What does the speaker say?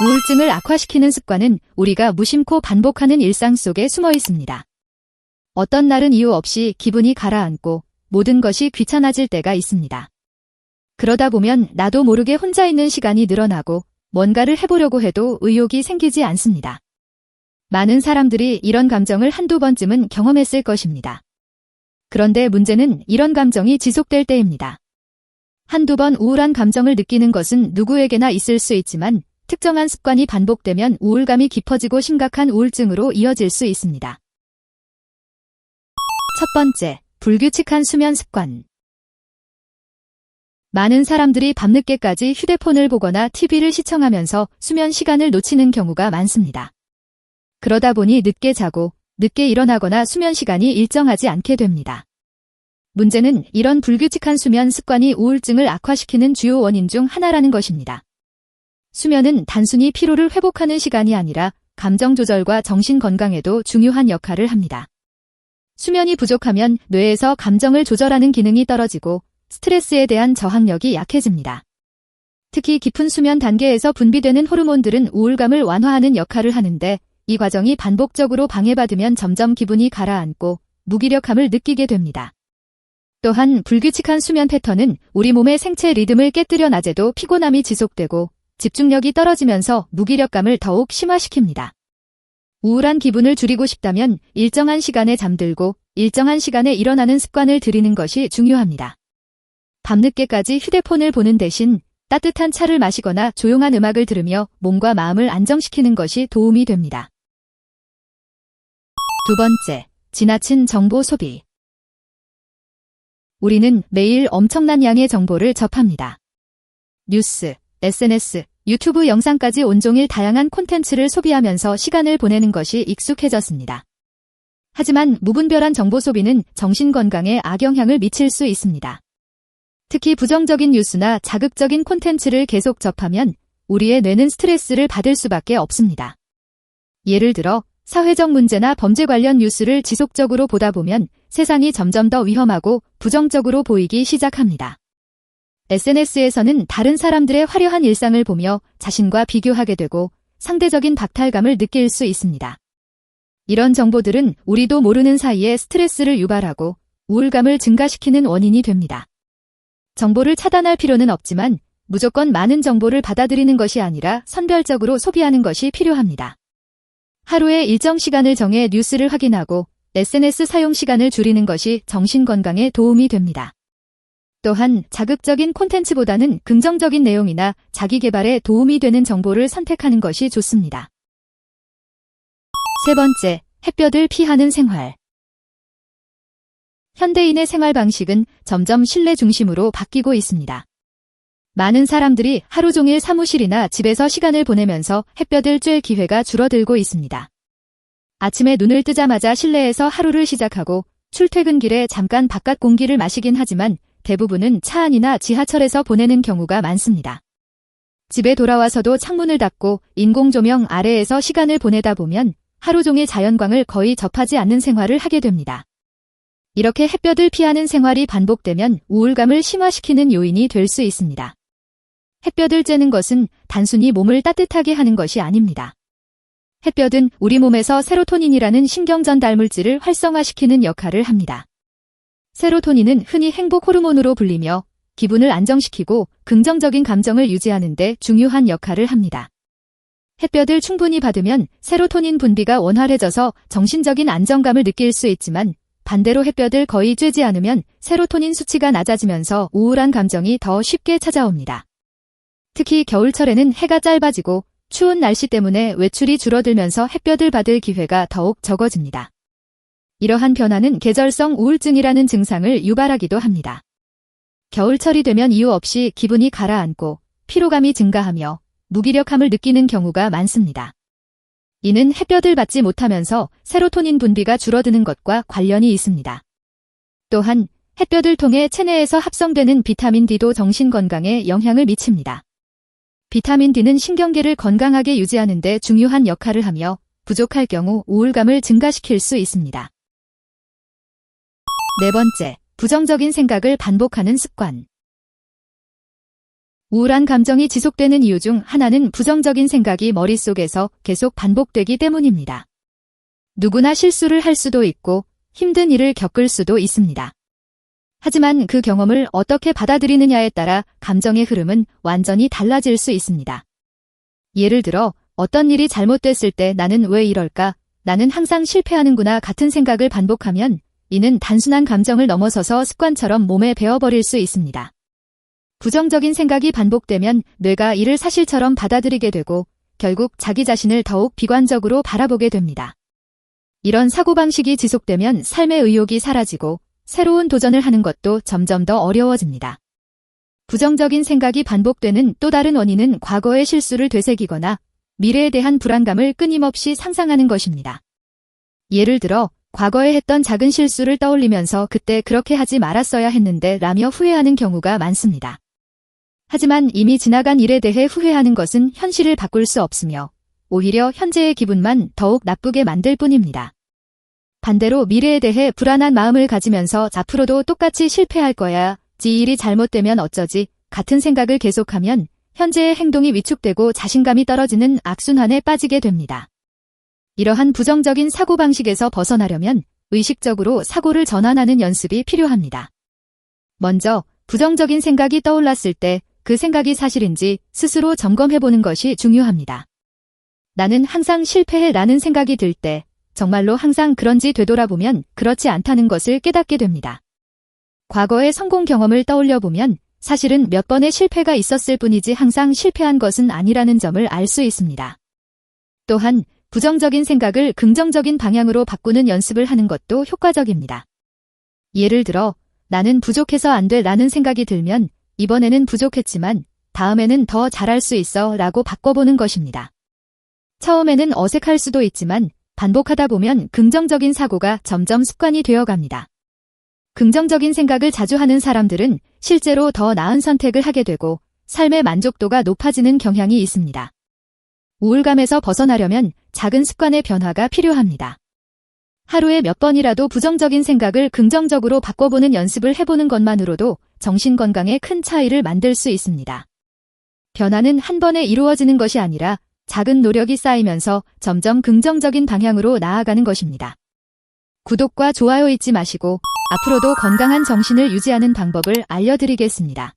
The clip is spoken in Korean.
우울증을 악화시키는 습관은 우리가 무심코 반복하는 일상 속에 숨어 있습니다. 어떤 날은 이유 없이 기분이 가라앉고 모든 것이 귀찮아질 때가 있습니다. 그러다 보면 나도 모르게 혼자 있는 시간이 늘어나고 뭔가를 해보려고 해도 의욕이 생기지 않습니다. 많은 사람들이 이런 감정을 한두 번쯤은 경험했을 것입니다. 그런데 문제는 이런 감정이 지속될 때입니다. 한두 번 우울한 감정을 느끼는 것은 누구에게나 있을 수 있지만 특정한 습관이 반복되면 우울감이 깊어지고 심각한 우울증으로 이어질 수 있습니다. 첫 번째, 불규칙한 수면 습관. 많은 사람들이 밤늦게까지 휴대폰을 보거나 TV를 시청하면서 수면 시간을 놓치는 경우가 많습니다. 그러다 보니 늦게 자고 늦게 일어나거나 수면 시간이 일정하지 않게 됩니다. 문제는 이런 불규칙한 수면 습관이 우울증을 악화시키는 주요 원인 중 하나라는 것입니다. 수면은 단순히 피로를 회복하는 시간이 아니라 감정 조절과 정신 건강에도 중요한 역할을 합니다. 수면이 부족하면 뇌에서 감정을 조절하는 기능이 떨어지고 스트레스에 대한 저항력이 약해집니다. 특히 깊은 수면 단계에서 분비되는 호르몬들은 우울감을 완화하는 역할을 하는데 이 과정이 반복적으로 방해받으면 점점 기분이 가라앉고 무기력함을 느끼게 됩니다. 또한 불규칙한 수면 패턴은 우리 몸의 생체 리듬을 깨뜨려 낮에도 피곤함이 지속되고 집중력이 떨어지면서 무기력감을 더욱 심화시킵니다. 우울한 기분을 줄이고 싶다면 일정한 시간에 잠들고 일정한 시간에 일어나는 습관을 들이는 것이 중요합니다. 밤늦게까지 휴대폰을 보는 대신 따뜻한 차를 마시거나 조용한 음악을 들으며 몸과 마음을 안정시키는 것이 도움이 됩니다. 두 번째, 지나친 정보 소비. 우리는 매일 엄청난 양의 정보를 접합니다. 뉴스, SNS, 유튜브 영상까지 온종일 다양한 콘텐츠를 소비하면서 시간을 보내는 것이 익숙해졌습니다. 하지만 무분별한 정보 소비는 정신 건강에 악영향을 미칠 수 있습니다. 특히 부정적인 뉴스나 자극적인 콘텐츠를 계속 접하면 우리의 뇌는 스트레스를 받을 수밖에 없습니다. 예를 들어 사회적 문제나 범죄 관련 뉴스를 지속적으로 보다 보면 세상이 점점 더 위험하고 부정적으로 보이기 시작합니다. SNS에서는 다른 사람들의 화려한 일상을 보며 자신과 비교하게 되고 상대적인 박탈감을 느낄 수 있습니다. 이런 정보들은 우리도 모르는 사이에 스트레스를 유발하고 우울감을 증가시키는 원인이 됩니다. 정보를 차단할 필요는 없지만 무조건 많은 정보를 받아들이는 것이 아니라 선별적으로 소비하는 것이 필요합니다. 하루에 일정 시간을 정해 뉴스를 확인하고 SNS 사용 시간을 줄이는 것이 정신 건강에 도움이 됩니다. 또한 자극적인 콘텐츠보다는 긍정적인 내용이나 자기 개발에 도움이 되는 정보를 선택하는 것이 좋습니다. 세 번째, 햇볕을 피하는 생활. 현대인의 생활 방식은 점점 실내 중심으로 바뀌고 있습니다. 많은 사람들이 하루 종일 사무실이나 집에서 시간을 보내면서 햇볕을 쬐 기회가 줄어들고 있습니다. 아침에 눈을 뜨자마자 실내에서 하루를 시작하고 출퇴근길에 잠깐 바깥 공기를 마시긴 하지만 대부분은 차 안이나 지하철에서 보내는 경우가 많습니다. 집에 돌아와서도 창문을 닫고 인공조명 아래에서 시간을 보내다 보면 하루 종일 자연광을 거의 접하지 않는 생활을 하게 됩니다. 이렇게 햇볕을 피하는 생활이 반복되면 우울감을 심화시키는 요인이 될 수 있습니다. 햇볕을 쬐는 것은 단순히 몸을 따뜻하게 하는 것이 아닙니다. 햇볕은 우리 몸에서 세로토닌이라는 신경 전달 물질을 활성화시키는 역할을 합니다. 세로토닌은 흔히 행복 호르몬으로 불리며 기분을 안정시키고 긍정적인 감정을 유지하는 데 중요한 역할을 합니다. 햇볕을 충분히 받으면 세로토닌 분비가 원활해져서 정신적인 안정감을 느낄 수 있지만 반대로 햇볕을 거의 쬐지 않으면 세로토닌 수치가 낮아지면서 우울한 감정이 더 쉽게 찾아옵니다. 특히 겨울철에는 해가 짧아지고 추운 날씨 때문에 외출이 줄어들면서 햇볕을 받을 기회가 더욱 적어집니다. 이러한 변화는 계절성 우울증이라는 증상을 유발하기도 합니다. 겨울철이 되면 이유 없이 기분이 가라앉고 피로감이 증가하며 무기력함을 느끼는 경우가 많습니다. 이는 햇볕을 받지 못하면서 세로토닌 분비가 줄어드는 것과 관련이 있습니다. 또한 햇볕을 통해 체내에서 합성되는 비타민 D도 정신 건강에 영향을 미칩니다. 비타민 D는 신경계를 건강하게 유지하는 데 중요한 역할을 하며 부족할 경우 우울감을 증가시킬 수 있습니다. 네 번째, 부정적인 생각을 반복하는 습관. 우울한 감정이 지속되는 이유 중 하나는 부정적인 생각이 머릿속에서 계속 반복되기 때문입니다. 누구나 실수를 할 수도 있고 힘든 일을 겪을 수도 있습니다. 하지만 그 경험을 어떻게 받아들이느냐에 따라 감정의 흐름은 완전히 달라질 수 있습니다. 예를 들어 어떤 일이 잘못됐을 때 나는 왜 이럴까? 나는 항상 실패하는구나 같은 생각을 반복하면 이는 단순한 감정을 넘어서서 습관처럼 몸에 배어버릴 수 있습니다. 부정적인 생각이 반복되면 뇌가 이를 사실처럼 받아들이게 되고 결국 자기 자신을 더욱 비관적으로 바라보게 됩니다. 이런 사고방식이 지속되면 삶의 의욕이 사라지고 새로운 도전을 하는 것도 점점 더 어려워집니다. 부정적인 생각이 반복되는 또 다른 원인은 과거의 실수를 되새기거나 미래에 대한 불안감을 끊임없이 상상하는 것입니다. 예를 들어 과거에 했던 작은 실수를 떠올리면서 그때 그렇게 하지 말았어야 했는데 라며 후회하는 경우가 많습니다. 하지만 이미 지나간 일에 대해 후회하는 것은 현실을 바꿀 수 없으며 오히려 현재의 기분만 더욱 나쁘게 만들 뿐입니다. 반대로 미래에 대해 불안한 마음을 가지면서 앞으로도 똑같이 실패할 거야, 지 일이 잘못되면 어쩌지 같은 생각을 계속하면 현재의 행동이 위축되고 자신감이 떨어지는 악순환에 빠지게 됩니다. 이러한 부정적인 사고방식에서 벗어나려면 의식적으로 사고를 전환하는 연습이 필요합니다. 먼저 부정적인 생각이 떠올랐을 때 그 생각이 사실인지 스스로 점검해보는 것이 중요합니다. 나는 항상 실패해 라는 생각이 들 때 정말로 항상 그런지 되돌아보면 그렇지 않다는 것을 깨닫게 됩니다. 과거의 성공 경험을 떠올려보면 사실은 몇 번의 실패가 있었을 뿐이지 항상 실패한 것은 아니라는 점을 알 수 있습니다. 또한 부정적인 생각을 긍정적인 방향으로 바꾸는 연습을 하는 것도 효과적입니다. 예를 들어 나는 부족해서 안 돼 라는 생각이 들면 이번에는 부족했지만 다음에는 더 잘할 수 있어 라고 바꿔보는 것입니다. 처음에는 어색할 수도 있지만 반복하다 보면 긍정적인 사고가 점점 습관이 되어갑니다. 긍정적인 생각을 자주 하는 사람들은 실제로 더 나은 선택을 하게 되고 삶의 만족도가 높아지는 경향이 있습니다. 우울감에서 벗어나려면 작은 습관의 변화가 필요합니다. 하루에 몇 번이라도 부정적인 생각을 긍정적으로 바꿔보는 연습을 해보는 것만으로도 정신건강에 큰 차이를 만들 수 있습니다. 변화는 한 번에 이루어지는 것이 아니라 작은 노력이 쌓이면서 점점 긍정적인 방향으로 나아가는 것입니다. 구독과 좋아요 잊지 마시고 앞으로도 건강한 정신을 유지하는 방법을 알려드리겠습니다.